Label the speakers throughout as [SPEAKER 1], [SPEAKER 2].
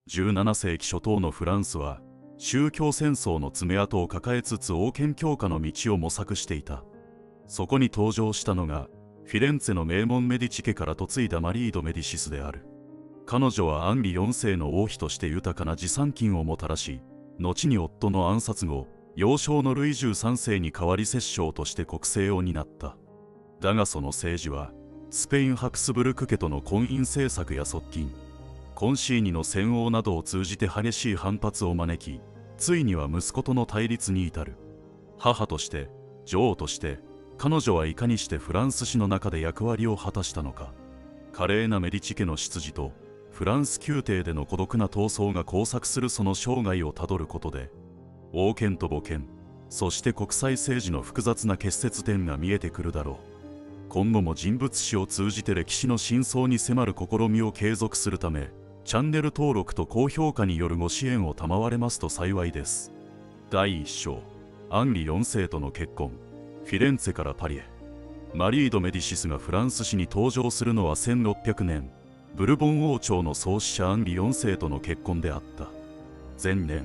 [SPEAKER 1] 17世紀初頭のフランスは宗教戦争の爪痕を抱えつつ王権強化の道を模索していた。そこに登場したのがフィレンツェの名門メディチ家から嫁いだマリー・ド・メディシスである。彼女はアンリ4世の王妃として豊かな持参金をもたらし、後に夫の暗殺後、幼少のルイ13世に代わり摂政として国政を担った。だがその政治はスペイン・ハクスブルク家との婚姻政策や側近、コンシーニの専横などを通じて激しい反発を招き、ついには息子との対立に至る。母として女王として彼女はいかにしてフランス史の中で役割を果たしたのか。華麗なメディチ家の出自とフランス宮廷での孤独な闘争が交錯するその生涯をたどることで、王権と母権、そして国際政治の複雑な結節点が見えてくるだろう。今後も人物史を通じて歴史の真相に迫る試みを継続するため、チャンネル登録と高評価によるご支援を賜れますと幸いです。第1章、アンリ4世との結婚。フィレンツェからパリへ。マリー・ド・メディシスがフランス史に登場するのは1600年。ブルボン王朝の創始者アンリ4世との結婚であった。前年、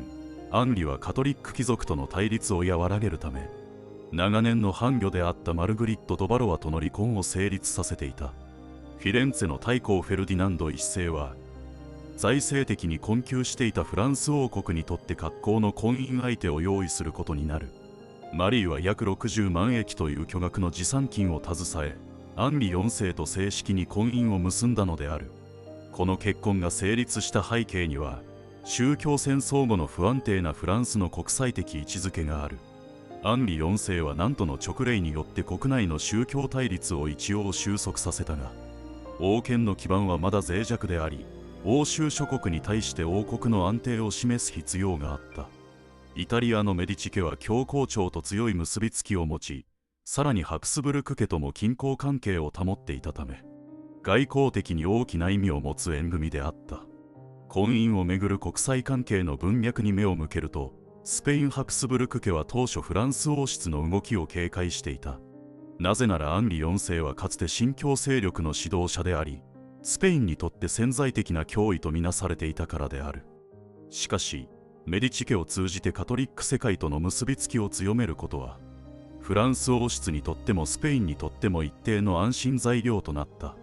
[SPEAKER 1] アンリはカトリック貴族との対立を和らげるため、長年の伴侶であったマルグリット・ド・バロワとの離婚を成立させていた。フィレンツェの大公フェルディナンド一世は、財政的に困窮していたフランス王国にとって格好の婚姻相手を用意することになる。マリーは約60万駅という巨額の持参金を携え、アンリ4世と正式に婚姻を結んだのである。この結婚が成立した背景には、宗教戦争後の不安定なフランスの国際的位置づけがある。アンリ4世はナントの勅令によって国内の宗教対立を一応収束させたが、王権の基盤はまだ脆弱であり、欧州諸国に対して王国の安定を示す必要があった。イタリアのメディチ家は教皇庁と強い結びつきを持ち、さらにハプスブルク家とも均衡関係を保っていたため、外交的に大きな意味を持つ縁組であった。婚姻をめぐる国際関係の文脈に目を向けると、スペイン・ハプスブルク家は当初フランス王室の動きを警戒していた。なぜならアンリ4世はかつて新教勢力の指導者であり、スペインにとって潜在的な脅威とみなされていたからである。しかし、メディチ家を通じてカトリック世界との結びつきを強めることは、フランス王室にとってもスペインにとっても一定の安心材料となった。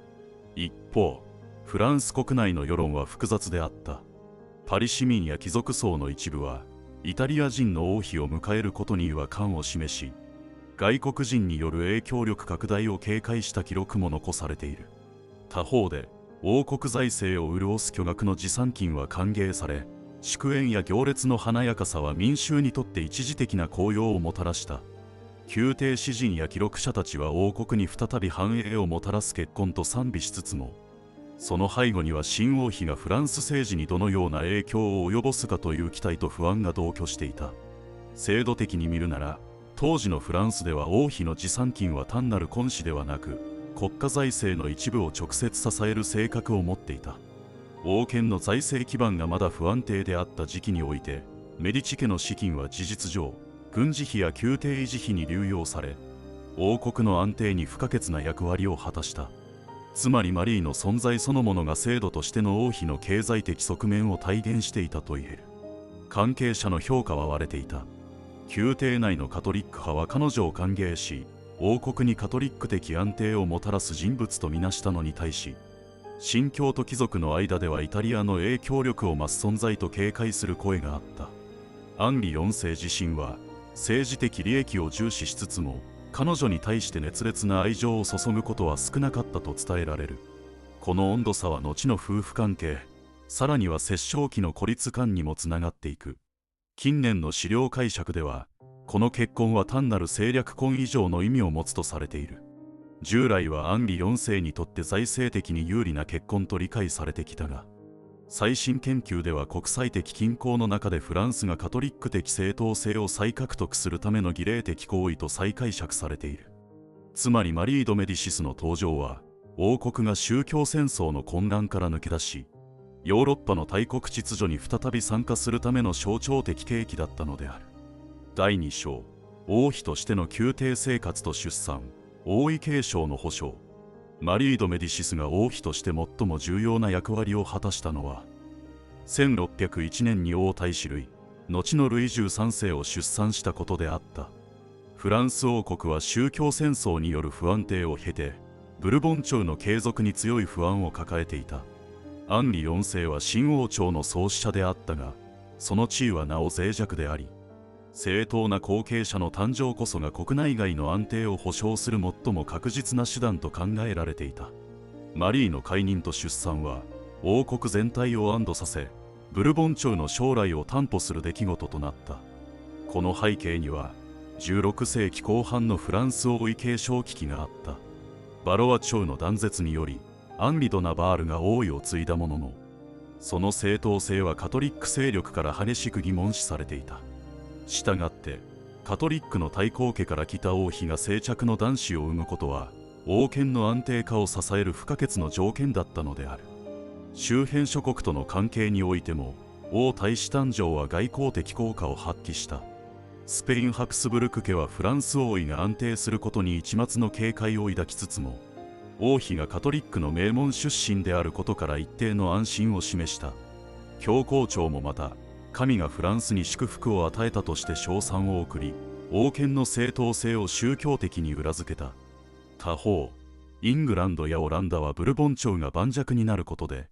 [SPEAKER 1] 一方、フランス国内の世論は複雑であった。パリ市民や貴族層の一部は、イタリア人の王妃を迎えることに違和感を示し、外国人による影響力拡大を警戒した記録も残されている。他方で、王国財政を潤す巨額の持参金は歓迎され、祝宴や行列の華やかさは民衆にとって一時的な高揚をもたらした。宮廷詩人や記録者たちは王国に再び繁栄をもたらす結婚と賛美しつつも、その背後には新王妃がフランス政治にどのような影響を及ぼすかという期待と不安が同居していた。制度的に見るなら、当時のフランスでは王妃の持参金は単なる婚子ではなく、国家財政の一部を直接支える性格を持っていた。王権の財政基盤がまだ不安定であった時期において、メディチ家の資金は事実上、軍事費や宮廷維持費に流用され、王国の安定に不可欠な役割を果たした。つまりマリーの存在そのものが制度としての王妃の経済的側面を体現していたと言える。関係者の評価は割れていた。宮廷内のカトリック派は彼女を歓迎し、王国にカトリック的安定をもたらす人物とみなしたのに対し、新教徒貴族の間ではイタリアの影響力を増す存在と警戒する声があった。アンリ4世自身は政治的利益を重視しつつも、彼女に対して熱烈な愛情を注ぐことは少なかったと伝えられる。この温度差は後の夫婦関係、さらには摂政期の孤立感にもつながっていく。近年の資料解釈では、この結婚は単なる政略婚以上の意味を持つとされている。従来はアンリ4世にとって財政的に有利な結婚と理解されてきたが、最新研究では国際的均衡の中でフランスがカトリック的正当性を再獲得するための儀礼的行為と再解釈されている。つまりマリー・ド・メディシスの登場は、王国が宗教戦争の混乱から抜け出し、ヨーロッパの大国秩序に再び参加するための象徴的契機だったのである。第2章、王妃としての宮廷生活と出産、王位継承の保障。マリー・ド・メディシスが王妃として最も重要な役割を果たしたのは、1601年に王太子ルイ、後のルイ13世を出産したことであった。フランス王国は宗教戦争による不安定を経て、ブルボン朝の継続に強い不安を抱えていた。アンリ4世は新王朝の創始者であったが、その地位はなお脆弱であり、正当な後継者の誕生こそが国内外の安定を保障する最も確実な手段と考えられていた。マリーの解任と出産は王国全体を安堵させ、ブルボン朝の将来を担保する出来事となった。この背景には16世紀後半のフランス王位継承危機があった。バロア朝の断絶によりアンリ・ド・ナバールが王位を継いだものの、その正当性はカトリック勢力から激しく疑問視されていた。したがってカトリックの太閤家から来た王妃が静嫡の男子を産むことは王権の安定化を支える不可欠の条件だったのである。周辺諸国との関係においても王太子誕生は外交的効果を発揮した。スペイン・ハプスブルク家はフランス王位が安定することに一抹の警戒を抱きつつも、王妃がカトリックの名門出身であることから一定の安心を示した。教皇庁もまた神がフランスに祝福を与えたとして称賛を送り、王権の正当性を宗教的に裏付けた。他方、イングランドやオランダはブルボン朝が盤石になることで、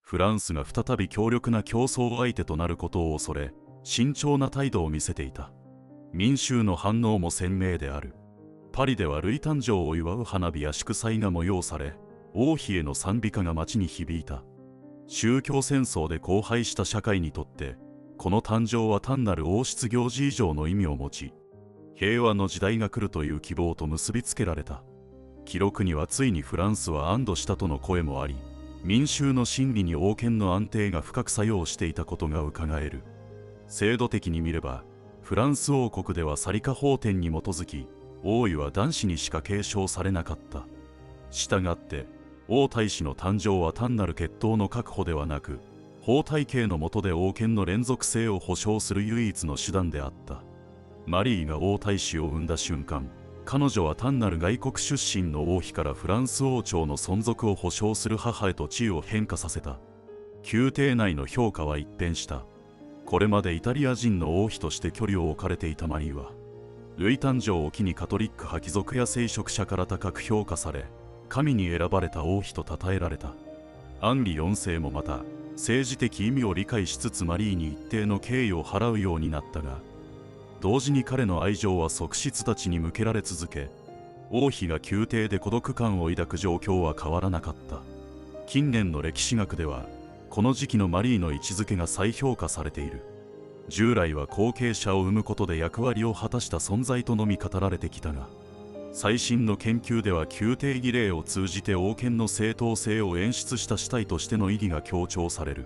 [SPEAKER 1] フランスが再び強力な競争相手となることを恐れ、慎重な態度を見せていた。民衆の反応も鮮明である。パリではルイ誕生を祝う花火や祝祭が催され、王妃への賛美歌が街に響いた。宗教戦争で荒廃した社会にとって、この誕生は単なる王室行事以上の意味を持ち、平和の時代が来るという希望と結びつけられた。記録にはついにフランスは安堵したとの声もあり、民衆の心理に王権の安定が深く作用していたことがうかがえる。制度的に見れば、フランス王国ではサリカ法典に基づき、王位は男子にしか継承されなかった。したがって、王太子の誕生は単なる血統の確保ではなく、法体系の下で王権の連続性を保障する唯一の手段であった。マリーが王太子を産んだ瞬間、彼女は単なる外国出身の王妃からフランス王朝の存続を保障する母へと地位を変化させた。宮廷内の評価は一変した。これまでイタリア人の王妃として距離を置かれていたマリーは、ルイ誕生を機にカトリック派貴族や聖職者から高く評価され、神に選ばれた王妃と称えられた。アンリ4世もまた、政治的意味を理解しつつマリーに一定の敬意を払うようになったが、同時に彼の愛情は側室たちに向けられ続け、王妃が宮廷で孤独感を抱く状況は変わらなかった。近年の歴史学では、この時期のマリーの位置づけが再評価されている。従来は後継者を生むことで役割を果たした存在とのみ語られてきたが、最新の研究では宮廷儀礼を通じて王権の正当性を演出した主体としての意義が強調される。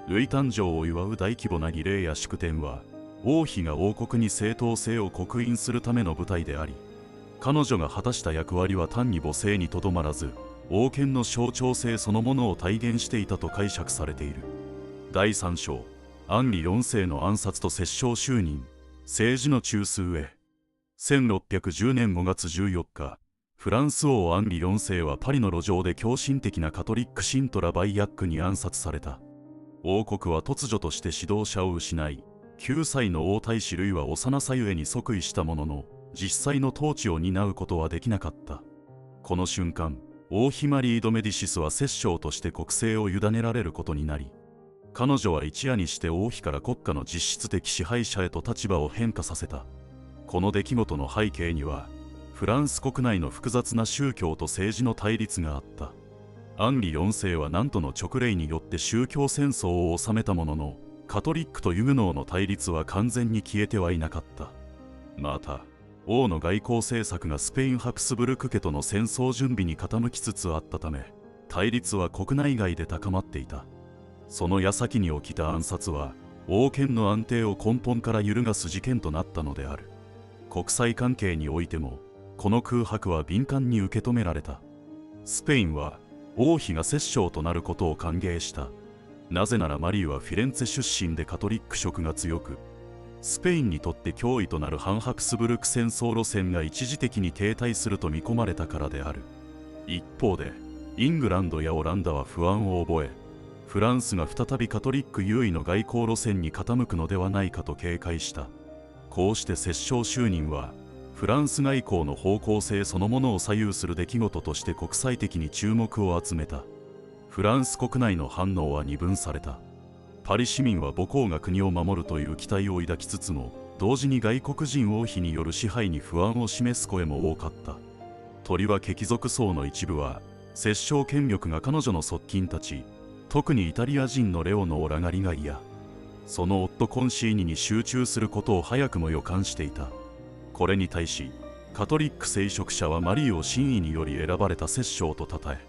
[SPEAKER 1] ルイ誕生を祝う大規模な儀礼や祝典は、王妃が王国に正当性を刻印するための舞台であり、彼女が果たした役割は単に母性にとどまらず、王権の象徴性そのものを体現していたと解釈されている。第3章、アンリ4世の暗殺と摂政就任、政治の中枢へ。1610年5月14日、フランス王アンリ4世はパリの路上で狂信的なカトリック信徒ラバイヤックに暗殺された。王国は突如として指導者を失い、9歳の王太子ルイは幼さゆえに即位したものの、実際の統治を担うことはできなかった。この瞬間、王妃マリー・ド・メディシスは摂政として国政を委ねられることになり、彼女は一夜にして王妃から国家の実質的支配者へと立場を変化させた。この出来事の背景には、フランス国内の複雑な宗教と政治の対立があった。アンリ4世はナントの勅令によって宗教戦争を収めたものの、カトリックとユグノーの対立は完全に消えてはいなかった。また、王の外交政策がスペイン・ハプスブルク家との戦争準備に傾きつつあったため、対立は国内外で高まっていた。その矢先に起きた暗殺は、王権の安定を根本から揺るがす事件となったのである。国際関係においても、この空白は敏感に受け止められた。スペインは、王妃が摂政となることを歓迎した。なぜならマリーはフィレンツェ出身でカトリック色が強く、スペインにとって脅威となる反ハプスブルク戦争路線が一時的に停滞すると見込まれたからである。一方で、イングランドやオランダは不安を覚え、フランスが再びカトリック優位の外交路線に傾くのではないかと警戒した。こうして摂政就任はフランス外交の方向性そのものを左右する出来事として国際的に注目を集めた。フランス国内の反応は二分された。パリ市民は母公が国を守るという期待を抱きつつも、同時に外国人王妃による支配に不安を示す声も多かった。とりわけ貴族層の一部は、摂政権力が彼女の側近たち、特にイタリア人のレオのオラ狩りが嫌、その夫コンシーニに集中することを早くも予感していた。これに対し、カトリック聖職者はマリーを真意により選ばれた摂政と称え、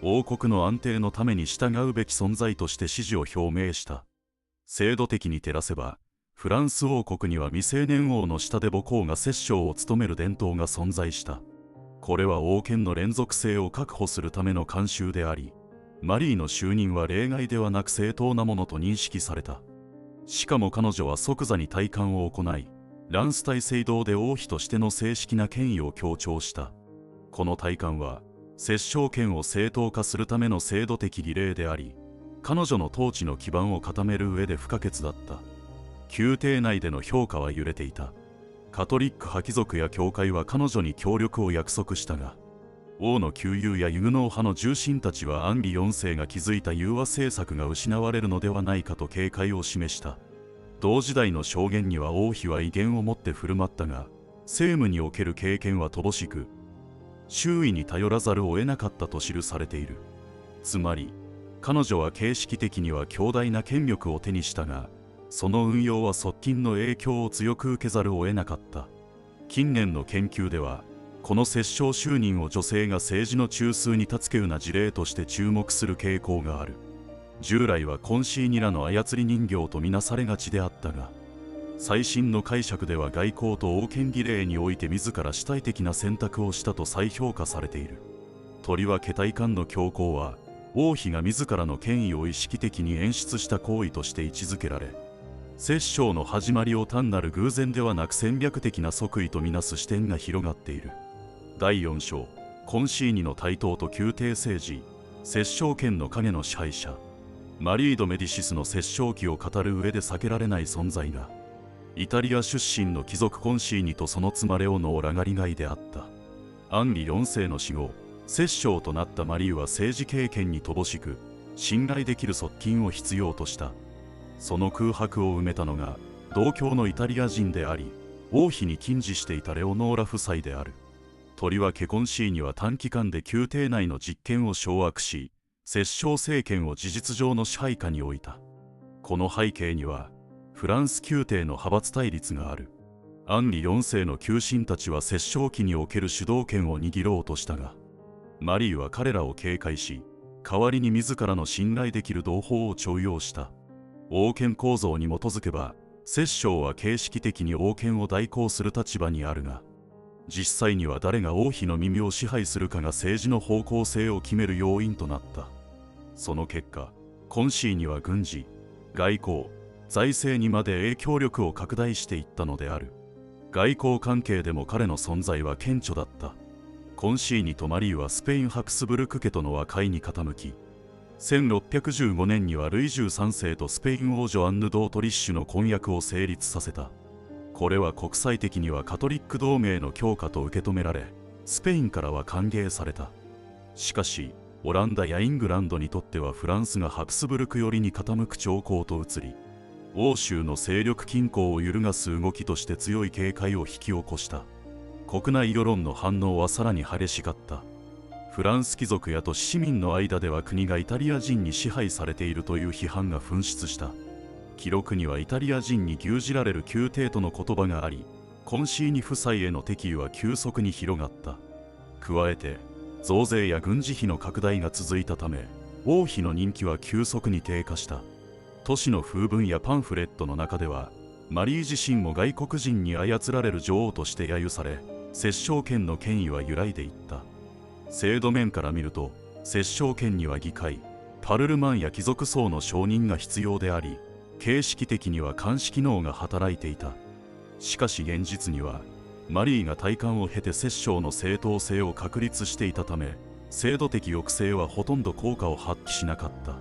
[SPEAKER 1] 王国の安定のために従うべき存在として支持を表明した。制度的に照らせば、フランス王国には未成年王の下で母公が摂政を務める伝統が存在した。これは王権の連続性を確保するための慣習であり、マリーの就任は例外ではなく正当なものと認識された。しかも彼女は即座に戴冠を行い、ランス大聖堂で王妃としての正式な権威を強調した。この戴冠は、摂政権を正当化するための制度的儀礼であり、彼女の統治の基盤を固める上で不可欠だった。宮廷内での評価は揺れていた。カトリック派貴族や教会は彼女に協力を約束したが、王の旧友やユグノー派の重臣たちはアンリ4世が築いた融和政策が失われるのではないかと警戒を示した。同時代の証言には王妃は威厳を持って振る舞ったが、政務における経験は乏しく、周囲に頼らざるを得なかったと記されている。つまり、彼女は形式的には強大な権力を手にしたが、その運用は側近の影響を強く受けざるを得なかった。近年の研究では、この摂政就任を女性が政治の中枢に立つ稀有な事例として注目する傾向がある。従来はコンシーニらの操り人形とみなされがちであったが、最新の解釈では外交と王権儀礼において自ら主体的な選択をしたと再評価されている。とりわけ戴冠の強行は、王妃が自らの権威を意識的に演出した行為として位置づけられ、摂政の始まりを単なる偶然ではなく戦略的な即位とみなす視点が広がっている。第4章、コンシーニの台頭と宮廷政治、摂政権の影の支配者。マリー・ド・メディシスの摂政期を語る上で避けられない存在が、イタリア出身の貴族コンシーニとその妻レオのオラ狩りがいであった。アンリ4世の死後、摂政となったマリーは政治経験に乏しく、信頼できる側近を必要とした。その空白を埋めたのが、同郷のイタリア人であり、王妃に近似していたレオノーラ夫妻である。とりわけコンシーニは短期間で宮廷内の実権を掌握し、摂政政権を事実上の支配下に置いた。この背景には、フランス宮廷の派閥対立がある。アンリ4世の旧臣たちは摂政期における主導権を握ろうとしたが、マリーは彼らを警戒し、代わりに自らの信頼できる同胞を重用した。王権構造に基づけば、摂政は形式的に王権を代行する立場にあるが、実際には誰が王妃の耳を支配するかが政治の方向性を決める要因となった。その結果、コンシーニは軍事、外交、財政にまで影響力を拡大していったのである。外交関係でも彼の存在は顕著だった。コンシーニとマリーはスペイン・ハクスブルク家との和解に傾き、1615年にはルイ13世とスペイン王女アンヌ・ドートリッシュの婚約を成立させた。これは国際的にはカトリック同盟の強化と受け止められ、スペインからは歓迎された。しかし、オランダやイングランドにとってはフランスがハプスブルク寄りに傾く兆候と移り、欧州の勢力均衡を揺るがす動きとして強い警戒を引き起こした。国内世論の反応はさらに激しかった。フランス貴族や都市市民の間では国がイタリア人に支配されているという批判が噴出した。記録にはイタリア人に牛耳られる宮廷との言葉があり、コンシーニ夫妻への敵意は急速に広がった。加えて、増税や軍事費の拡大が続いたため、王妃の人気は急速に低下した。都市の風文やパンフレットの中では、マリー自身も外国人に操られる女王として揶揄され、摂政権の権威は揺らいでいった。制度面から見ると、摂政権には議会、パルルマンや貴族層の承認が必要であり、形式的には監視機能が働いていた。しかし現実には、マリーが戴冠を経て摂政の正当性を確立していたため、制度的抑制はほとんど効果を発揮しなかった。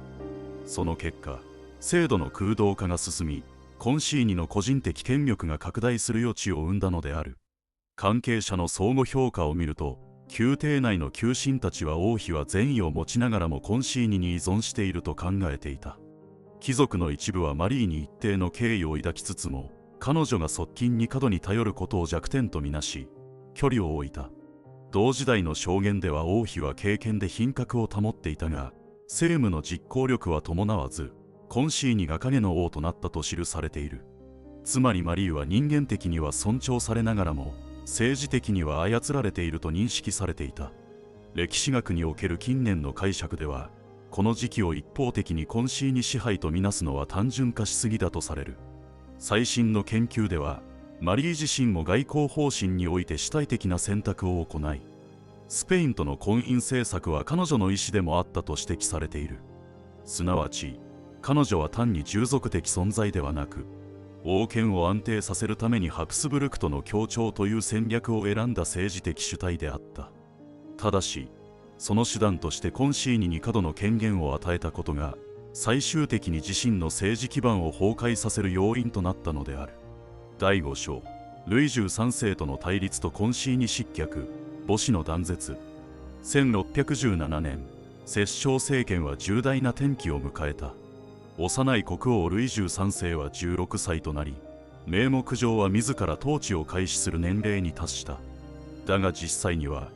[SPEAKER 1] その結果、制度の空洞化が進み、コンシーニの個人的権力が拡大する余地を生んだのである。関係者の相互評価を見ると、宮廷内の旧臣たちは王妃は善意を持ちながらもコンシーニに依存していると考えていた。貴族の一部はマリーに一定の敬意を抱きつつも、彼女が側近に過度に頼ることを弱点とみなし、距離を置いた。同時代の証言では王妃は敬虔で品格を保っていたが、政務の実行力は伴わず、コンシーニが影の王となったと記されている。つまりマリーは人間的には尊重されながらも、政治的には操られていると認識されていた。歴史学における近年の解釈では、この時期を一方的にコンシーニ支配とみなすのは単純化しすぎだとされる。最新の研究では、マリー自身も外交方針において主体的な選択を行い、スペインとの婚姻政策は彼女の意思でもあったと指摘されている。すなわち、彼女は単に従属的存在ではなく、王権を安定させるためにハプスブルクとの協調という戦略を選んだ政治的主体であった。ただし、その手段としてコンシーニに過度の権限を与えたことが、最終的に自身の政治基盤を崩壊させる要因となったのである。第5章、ルイ13世との対立とコンシーニ失脚、母子の断絶。1617年、摂政政権は重大な転機を迎えた。幼い国王ルイ13世は16歳となり、名目上は自ら統治を開始する年齢に達した。だが実際には、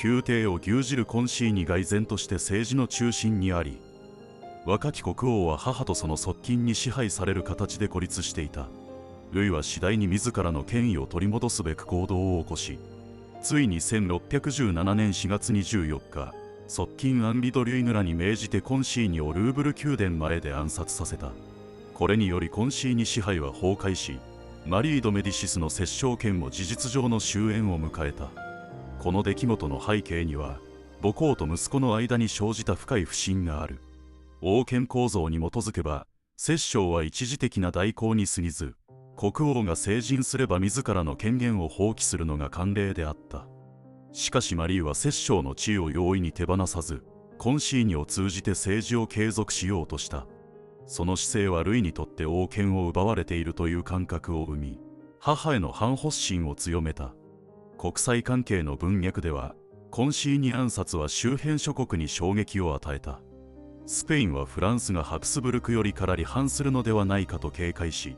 [SPEAKER 1] 宮廷を牛耳るコンシーニが依然として政治の中心にあり、若き国王は母とその側近に支配される形で孤立していた。ルイは次第に自らの権威を取り戻すべく行動を起こし、ついに1617年4月24日、側近アンリ・ド・リュイヌらに命じてコンシーニをルーブル宮殿前で暗殺させた。これによりコンシーニ支配は崩壊し、マリー・ド・メディシスの摂政権も事実上の終焉を迎えた。この出来事の背景には、母公と息子の間に生じた深い不信がある。王権構造に基づけば、摂政は一時的な代行に過ぎず、国王が成人すれば自らの権限を放棄するのが慣例であった。しかしマリーは摂政の地位を容易に手放さず、コンシーニを通じて政治を継続しようとした。その姿勢はルイにとって王権を奪われているという感覚を生み、母への反発心を強めた。国際関係の文脈では、コンシーニ暗殺は周辺諸国に衝撃を与えた。スペインはフランスがハプスブルクよりから離反するのではないかと警戒し、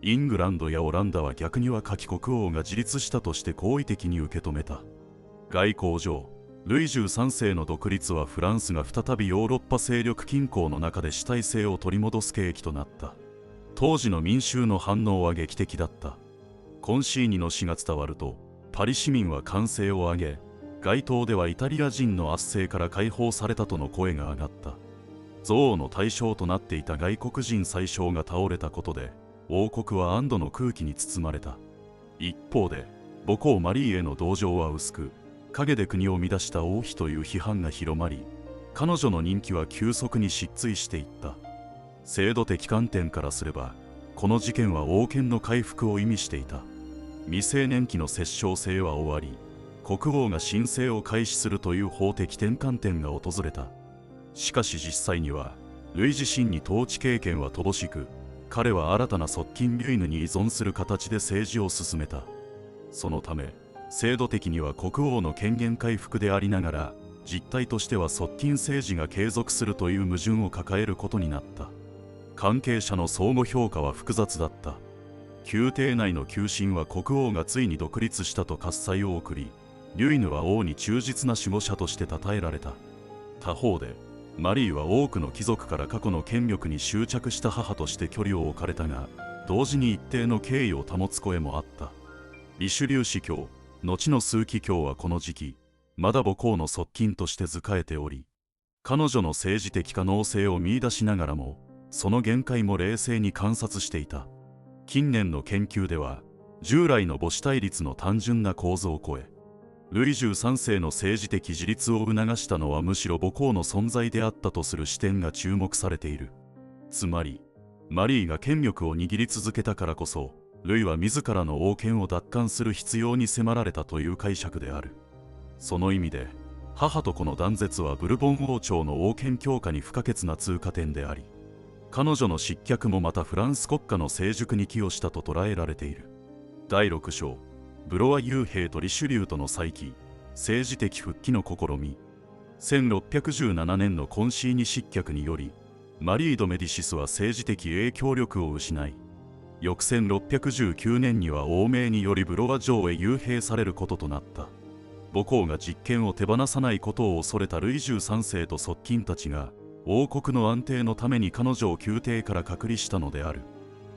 [SPEAKER 1] イングランドやオランダは逆には夏季国王が自立したとして好意的に受け止めた。外交上、ルイ13世の独立はフランスが再びヨーロッパ勢力均衡の中で主体性を取り戻す契機となった。当時の民衆の反応は劇的だった。コンシーニの死が伝わると、パリ市民は歓声を上げ、街頭ではイタリア人の圧政から解放されたとの声が上がった。憎悪の対象となっていた外国人宰相が倒れたことで、王国は安堵の空気に包まれた。一方で、母公マリーへの同情は薄く、陰で国を乱した王妃という批判が広まり、彼女の人気は急速に失墜していった。制度的観点からすれば、この事件は王権の回復を意味していた。未成年期の摂政制は終わり、国王が申請を開始するという法的転換点が訪れた。しかし実際には、ルイ自身に統治経験は乏しく、彼は新たな側近リュイヌに依存する形で政治を進めた。そのため、制度的には国王の権限回復でありながら、実態としては側近政治が継続するという矛盾を抱えることになった。関係者の相互評価は複雑だった。宮廷内の旧臣は国王がついに独立したと喝采を送り、リュイヌは王に忠実な守護者として称えられた。他方で、マリーは多くの貴族から過去の権力に執着した母として距離を置かれたが、同時に一定の敬意を保つ声もあった。リシュリュー司教、後の枢機卿はこの時期、まだ母公の側近として仕えており、彼女の政治的可能性を見出しながらも、その限界も冷静に観察していた。近年の研究では、従来の母子対立の単純な構造を超え、ルイ13世の政治的自立を促したのはむしろ母公の存在であったとする視点が注目されている。つまり、マリーが権力を握り続けたからこそ、ルイは自らの王権を奪還する必要に迫られたという解釈である。その意味で、母と子の断絶はブルボン王朝の王権強化に不可欠な通過点であり、彼女の失脚もまたフランス国家の成熟に寄与したと捉えられている。第6章、ブロワ幽閉とリシュリューとの再起、政治的復帰の試み。1617年のコンシーニ失脚により、マリー・ド・メディシスは政治的影響力を失い、翌1619年には欧米によりブロワ城へ幽閉されることとなった。母公が実権を手放さないことを恐れたルイ13世と側近たちが、王国の安定のために彼女を宮廷から隔離したのである。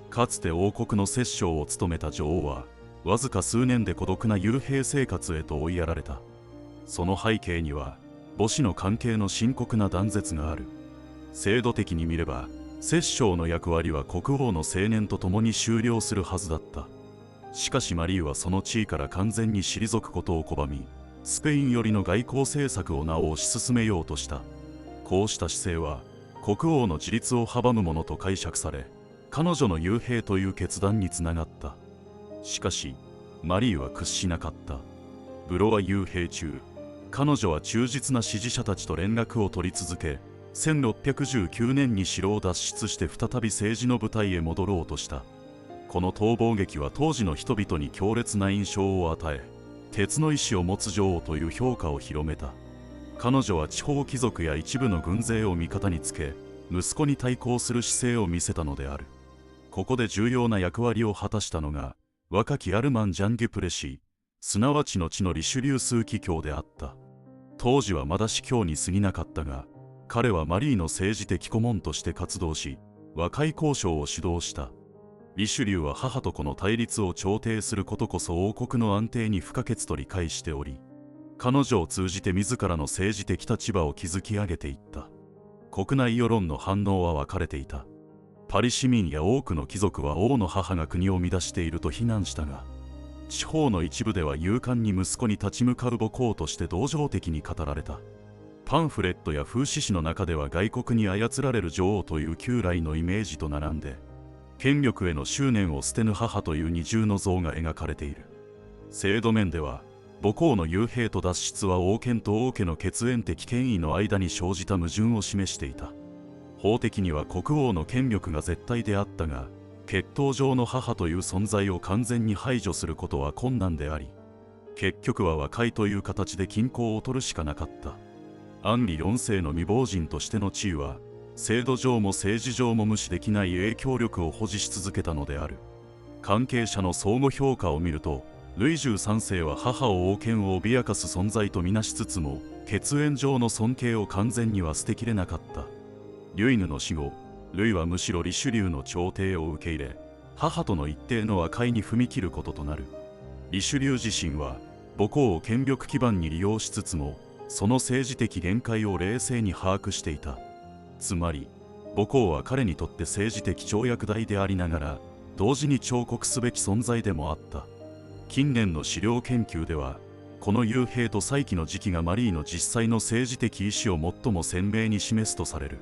[SPEAKER 1] かつて王国の摂政を務めた女王は、わずか数年で孤独な幽閉生活へと追いやられた。その背景には、母子の関係の深刻な断絶がある。制度的に見れば、摂政の役割は国王の青年と共に終了するはずだった。しかしマリーはその地位から完全に退くことを拒み、スペイン寄りの外交政策をなお推し進めようとした。こうした姿勢は国王の自立を阻むものと解釈され、彼女の幽閉という決断につながった。しかしマリーは屈しなかった。ブロワ幽閉中、彼女は忠実な支持者たちと連絡を取り続け、1619年に城を脱出して再び政治の舞台へ戻ろうとした。この逃亡劇は当時の人々に強烈な印象を与え、鉄の意志を持つ女王という評価を広めた。彼女は地方貴族や一部の軍勢を味方につけ、息子に対抗する姿勢を見せたのである。ここで重要な役割を果たしたのが、若きアルマン・ジャン・デュプレシー、すなわち後のリシュリュー枢機卿であった。当時はまだ司教に過ぎなかったが、彼はマリーの政治的顧問として活動し、和解交渉を主導した。リシュリューは母と子の対立を調停することこそ王国の安定に不可欠と理解しており、彼女を通じて自らの政治的立場を築き上げていった。国内世論の反応は分かれていた。パリ市民や多くの貴族は王の母が国を乱していると非難したが、地方の一部では勇敢に息子に立ち向かう母公として同情的に語られた。パンフレットや風刺詩の中では外国に操られる女王という旧来のイメージと並んで、権力への執念を捨てぬ母という二重の像が描かれている。制度面では、母公の幽閉と脱出は王権と王家の血縁的権威の間に生じた矛盾を示していた。法的には国王の権力が絶対であったが、血統上の母という存在を完全に排除することは困難であり、結局は和解という形で均衡を取るしかなかった。アンリ4世の未亡人としての地位は、制度上も政治上も無視できない影響力を保持し続けたのである。関係者の相互評価を見ると、ルイ13世は母を王権を脅かす存在とみなしつつも、血縁上の尊敬を完全には捨てきれなかった。リュイヌの死後、ルイはむしろリシュリューの調停を受け入れ、母との一定の和解に踏み切ることとなる。リシュリュー自身は、母公を権力基盤に利用しつつも、その政治的限界を冷静に把握していた。つまり、母公は彼にとって政治的跳躍台でありながら、同時に彫刻すべき存在でもあった。近年の史料研究では、この幽閉と再起の時期がマリーの実際の政治的意志を最も鮮明に示すとされる。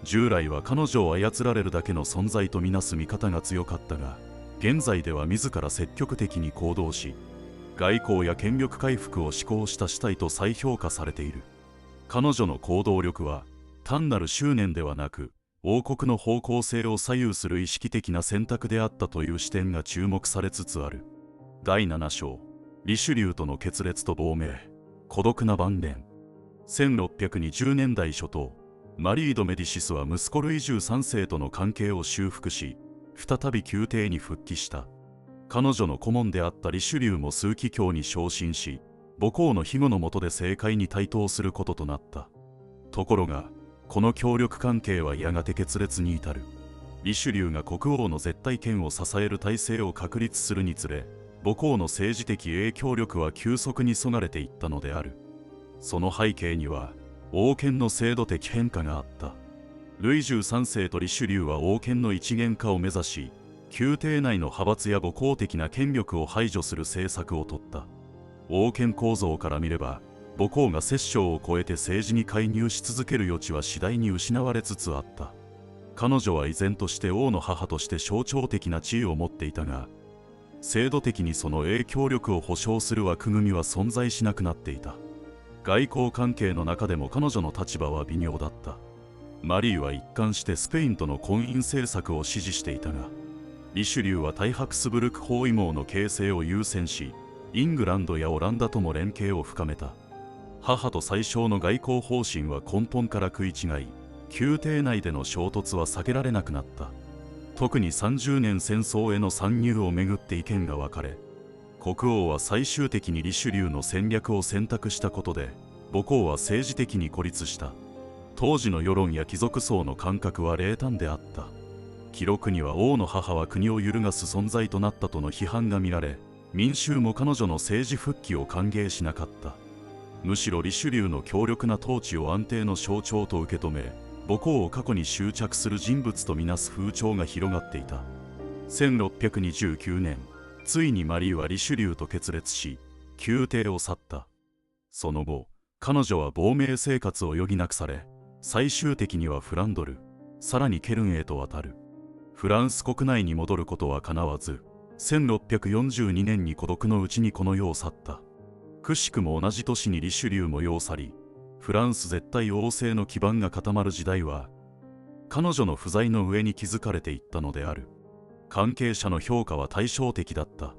[SPEAKER 1] 従来は彼女を操られるだけの存在とみなす見方が強かったが、現在では自ら積極的に行動し、外交や権力回復を志向した主体と再評価されている。彼女の行動力は、単なる執念ではなく、王国の方向性を左右する意識的な選択であったという視点が注目されつつある。第7章、リシュリューとの決裂と亡命、孤独な晩年。1620年代初頭、マリー・ド・メディシスは息子ルイ13世との関係を修復し、再び宮廷に復帰した。彼女の顧問であったリシュリューも枢機卿に昇進し、母公の庇護の下で政界に台頭することとなった。ところが、この協力関係はやがて決裂に至る。リシュリューが国王の絶対権を支える体制を確立するにつれ、母公の政治的影響力は急速にそがれていったのである。その背景には、王権の制度的変化があった。ルイ13世とリシュリューは王権の一元化を目指し、宮廷内の派閥や母公的な権力を排除する政策を取った。王権構造から見れば、母公が摂政を超えて政治に介入し続ける余地は次第に失われつつあった。彼女は依然として王の母として象徴的な地位を持っていたが、制度的にその影響力を保障する枠組みは存在しなくなっていた。外交関係の中でも彼女の立場は微妙だった。マリーは一貫してスペインとの婚姻政策を支持していたが、リシュリューは大ハクスブルク包囲網の形成を優先し、イングランドやオランダとも連携を深めた。母と宰相の外交方針は根本から食い違い、宮廷内での衝突は避けられなくなった。特に30年戦争への参入をめぐって意見が分かれ、国王は最終的にリシュリューの戦略を選択したことで、母公は政治的に孤立した。当時の世論や貴族層の感覚は冷淡であった。記録には王の母は国を揺るがす存在となったとの批判が見られ、民衆も彼女の政治復帰を歓迎しなかった。むしろリシュリューの強力な統治を安定の象徴と受け止め、母公を過去に執着する人物とみなす風潮が広がっていた。1629年、ついにマリーはリシュリューと決裂し、宮廷を去った。その後、彼女は亡命生活を余儀なくされ、最終的にはフランドル、さらにケルンへと渡る。フランス国内に戻ることは叶わず、1642年に孤独のうちにこの世を去った。くしくも同じ年にリシュリューも世を去り、フランス絶対王政の基盤が固まる時代は、彼女の不在の上に築かれていったのである。関係者の評価は対照的だった。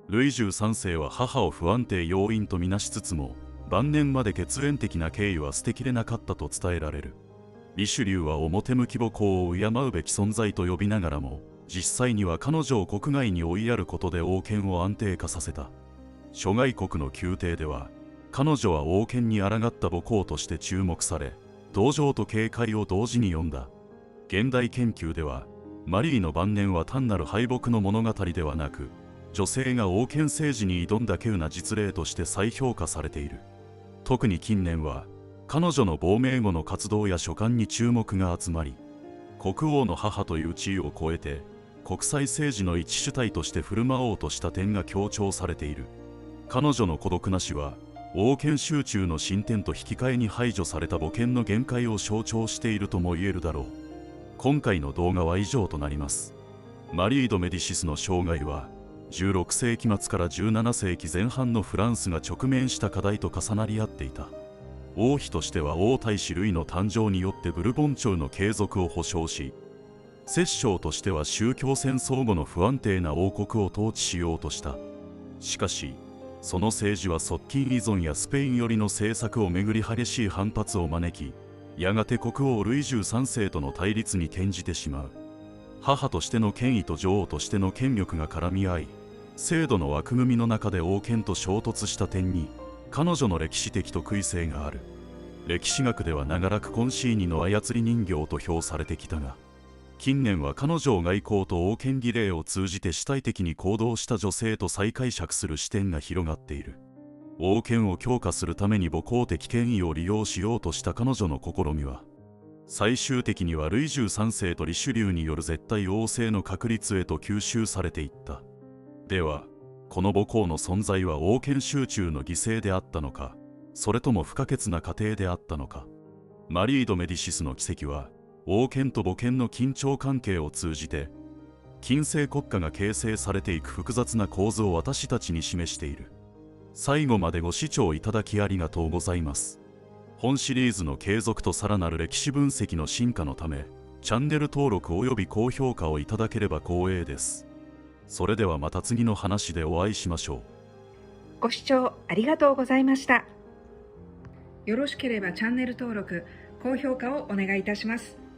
[SPEAKER 1] ルイ13世は母を不安定要因とみなしつつも、晩年まで血縁的な敬意は捨てきれなかったと伝えられる。リシュリューは表向き母公を敬うべき存在と呼びながらも、実際には彼女を国外に追いやることで王権を安定化させた。諸外国の宮廷では、彼女は王権に抗った母公として注目され、同情と警戒を同時に呼んだ。現代研究では、マリーの晩年は単なる敗北の物語ではなく、女性が王権政治に挑んだ稀有な実例として再評価されている。特に近年は、彼女の亡命後の活動や書簡に注目が集まり、国王の母という地位を超えて、国際政治の一主体として振る舞おうとした点が強調されている。彼女の孤独な死は、王権集中の進展と引き換えに排除された母権の限界を象徴しているとも言えるだろう。今回の動画は以上となります。マリー・ド・メディシスの生涯は、16世紀末から17世紀前半のフランスが直面した課題と重なり合っていた。王妃としては王太子ルイの誕生によってブルボン朝の継続を保証し、摂政としては宗教戦争後の不安定な王国を統治しようとした。しかし、その政治は側近依存やスペイン寄りの政策をめぐり激しい反発を招き、やがて国王ルイ13世との対立に転じてしまう。母としての権威と女王としての権力が絡み合い、制度の枠組みの中で王権と衝突した点に、彼女の歴史的特異性がある。歴史学では長らくコンシーニの操り人形と評されてきたが、近年は彼女を外交と王権儀礼を通じて主体的に行動した女性と再解釈する視点が広がっている。王権を強化するために母公的権威を利用しようとした彼女の試みは、最終的にはルイ13世とリシュリューによる絶対王政の確立へと吸収されていった。では、この母公の存在は王権集中の犠牲であったのか、それとも不可欠な過程であったのか。マリー・ド・メディシスの奇跡は、王権と母権の緊張関係を通じて、近世国家が形成されていく複雑な構図を私たちに示している。最後までご視聴いただきありがとうございます。本シリーズの継続とさらなる歴史分析の進化のため、チャンネル登録および高評価をいただければ光栄です。それではまた次の話でお会いしましょう。
[SPEAKER 2] ご視聴ありがとうございました。よろしければチャンネル登録、高評価をお願いいたします。